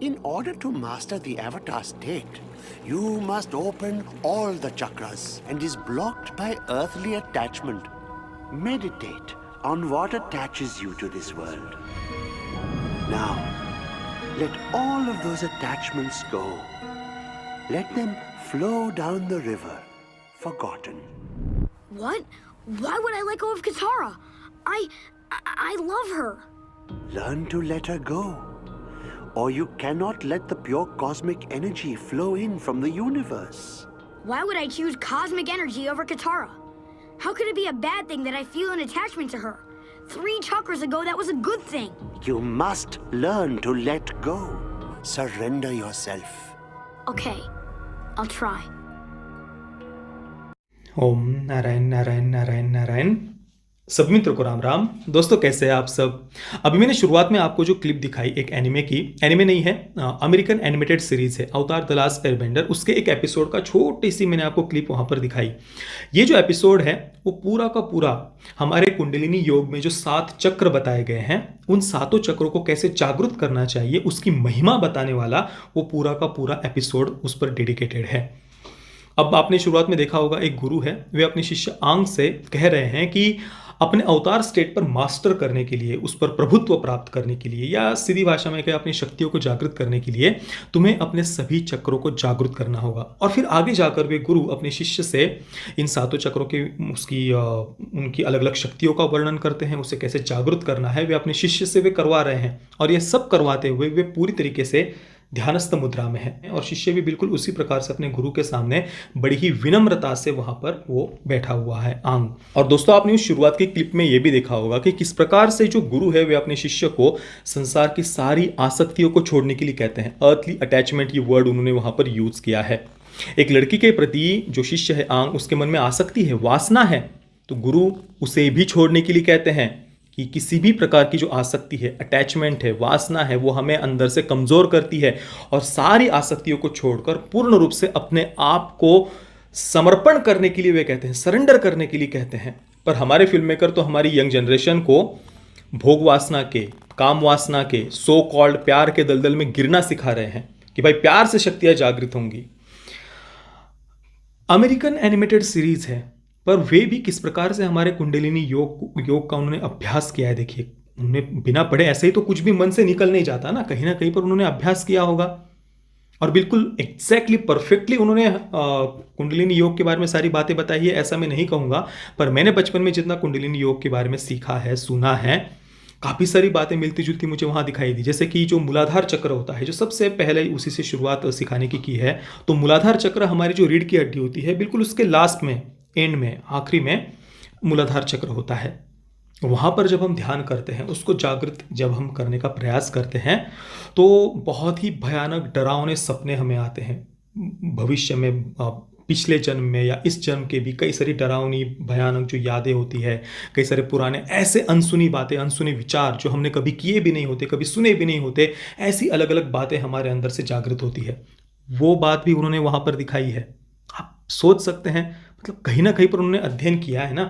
In order to master the avatar state, you must open all the chakras and is blocked by earthly attachment. Meditate on what attaches you to this world. Now, let all of those attachments go. Let them flow down the river, forgotten. What? Why would I let go of Katara? I love her. Learn to let her go, or you cannot let the pure cosmic energy flow in from the universe. Why would I choose cosmic energy over Katara? How could it be a bad thing that I feel an attachment to her? 3 chakras ago, that was a good thing. You must learn to let go. Surrender yourself. Okay, I'll try. ओम नारायण नारायण नारायण नारायण। सब मित्र को राम राम। दोस्तों कैसे हैं आप सब। अभी मैंने शुरुआत में आपको जो क्लिप दिखाई एक एनिमे की, एनिमे नहीं है, अमेरिकन एनिमेटेड सीरीज है अवतार द लास्ट एयरबेंडर, उसके एक एपिसोड का छोटी सी मैंने आपको क्लिप वहां पर दिखाई। ये जो एपिसोड है वो पूरा का पूरा हमारे कुंडलिनी योग में जो 7 चक्र बताए गए हैं, उन 7 चक्रों को कैसे जागृत करना चाहिए उसकी महिमा बताने वाला वो पूरा का पूरा एपिसोड उस पर डेडिकेटेड है। अब आपने शुरुआत में देखा होगा एक गुरु है, वे अपने शिष्य आंग से कह रहे हैं कि अपने अवतार स्टेट पर मास्टर करने के लिए, उस पर प्रभुत्व प्राप्त करने के लिए, या सीधी भाषा में कहें अपनी शक्तियों को जागृत करने के लिए तुम्हें अपने सभी चक्रों को जागृत करना होगा। और फिर आगे जाकर वे गुरु अपने शिष्य से इन 7 चक्रों के उनकी अलग अलग शक्तियों का वर्णन करते हैं, उसे कैसे जागृत करना है वे अपने शिष्य से वे करवा रहे हैं। और ये सब करवाते हुए वे पूरी तरीके से ध्यानस्थ मुद्रा में है और शिष्य भी बिल्कुल उसी प्रकार से अपने गुरु के सामने बड़ी ही विनम्रता से वहां पर वो बैठा हुआ है आंग। और दोस्तों आपने उस शुरुआत की क्लिप में ये भी देखा होगा कि किस प्रकार से जो गुरु है वे अपने शिष्य को संसार की सारी आसक्तियों को छोड़ने के लिए कहते हैं। अर्थली अटैचमेंट ये वर्ड उन्होंने वहां पर यूज किया है। एक लड़की के प्रति जो शिष्य है आंग, उसके मन में आसक्ति है, वासना है, तो गुरु उसे भी छोड़ने के लिए कहते हैं कि किसी भी प्रकार की जो आसक्ति है, अटैचमेंट है, वासना है, वो हमें अंदर से कमजोर करती है और सारी आसक्तियों को छोड़कर पूर्ण रूप से अपने आप को समर्पण करने के लिए वे कहते हैं, सरेंडर करने के लिए कहते हैं। पर हमारे फिल्म मेकर तो हमारी यंग जनरेशन को भोग वासना के, काम वासना के, सो कॉल्ड प्यार के दलदल में गिरना सिखा रहे हैं कि भाई प्यार से शक्तियां जागृत होंगी। अमेरिकन एनिमेटेड सीरीज है, पर वे भी किस प्रकार से हमारे कुंडलिनी योग का उन्होंने अभ्यास किया है। देखिए, उन्होंने बिना पढ़े ऐसे ही तो कुछ भी मन से निकल नहीं जाता ना कहीं पर उन्होंने अभ्यास किया होगा और बिल्कुल एग्जैक्टली परफेक्टली उन्होंने कुंडलिनी योग के बारे में सारी बातें बताई है, ऐसा मैं नहीं कहूँगा। पर मैंने बचपन में जितना कुंडलिनी योग के बारे में सीखा है, सुना है, काफ़ी सारी बातें मिलती जुलती मुझे वहाँ दिखाई दी। जैसे कि जो मूलाधार चक्र होता है, जो सबसे पहले उसी से शुरुआत सिखाने की है, तो मूलाधार चक्र हमारी जो रीढ़ की हड्डी होती है, बिल्कुल उसके लास्ट में, एंड में, आखिरी में मूलाधार चक्र होता है। वहाँ पर जब हम ध्यान करते हैं, उसको जागृत जब हम करने का प्रयास करते हैं, तो बहुत ही भयानक डरावने सपने हमें आते हैं। भविष्य में, पिछले जन्म में या इस जन्म के भी कई सारी डरावनी भयानक जो यादें होती है, कई सारे पुराने ऐसे अनसुनी बातें, अनसुने विचार जो हमने कभी किए भी नहीं होते, कभी सुने भी नहीं होते, ऐसी अलग अलग बातें हमारे अंदर से जागृत होती है। वो बात भी उन्होंने वहाँ पर दिखाई है। आप सोच सकते हैं, मतलब कहीं ना कहीं पर उन्होंने अध्ययन किया है ना।